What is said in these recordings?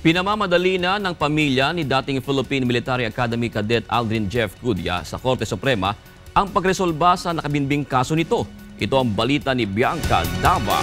Pinamamadali na ng pamilya ni dating Philippine Military Academy Cadet Aldrin Jeff Cudya sa Korte Suprema ang pagresolba sa nakabinbing kaso nito. Ito ang balita ni Bianca Dava.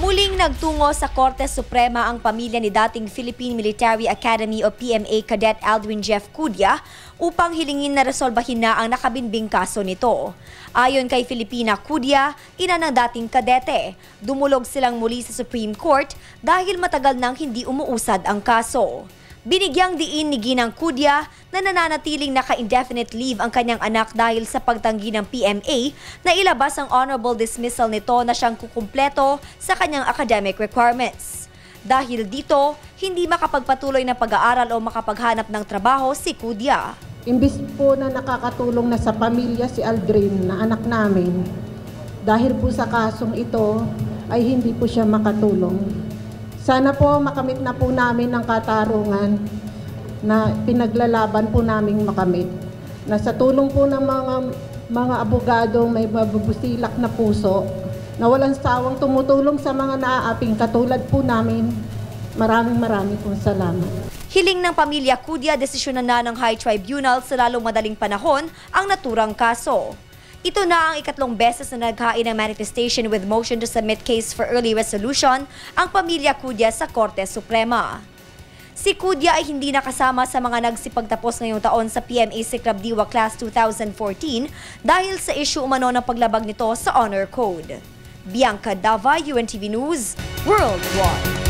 Muling nagtungo sa Korte Suprema ang pamilya ni dating Philippine Military Academy o PMA Cadet Aldrin Jeff Cudya upang hilingin na resolbahin na ang nakabinbing kaso nito. Ayon kay Filipina Cudya, ina ng dating kadete, dumulog silang muli sa Supreme Court dahil matagal nang hindi umuusad ang kaso. Binigyang diin ni Ginang Cudya na nananatiling naka-indefinite leave ang kanyang anak dahil sa pagtanggi ng PMA na ilabas ang honorable dismissal nito na siyang kukumpleto sa kanyang academic requirements. Dahil dito, hindi makapagpatuloy ng pag-aaral o makapaghanap ng trabaho si Cudya. Imbis po na nakakatulong na sa pamilya si Aldrin na anak namin, dahil po sa kasong ito ay hindi po siya makatulong. Sana po makamit na po namin ang katarungan na pinaglalaban po naming makamit. Na sa tulong po ng mga abogadong may mabubusilak na puso, na walang sawang tumutulong sa mga naaaping katulad po namin, maraming pong salamat. Hiling ng pamilya Cudya, desisyonan na ng High Tribunal sa lalong madaling panahon ang naturang kaso. Ito na ang ikatlong beses na naghain ng manifestation with motion to submit case for early resolution ang pamilya Cudya sa Korte Suprema. Si Cudya ay hindi nakasama sa mga nagsipagtapos ngayong taon sa PMA Sikrab Diwa Class 2014 dahil sa issue umano ng paglabag nito sa Honor Code. Bianca Dava, UNTV News, Worldwide.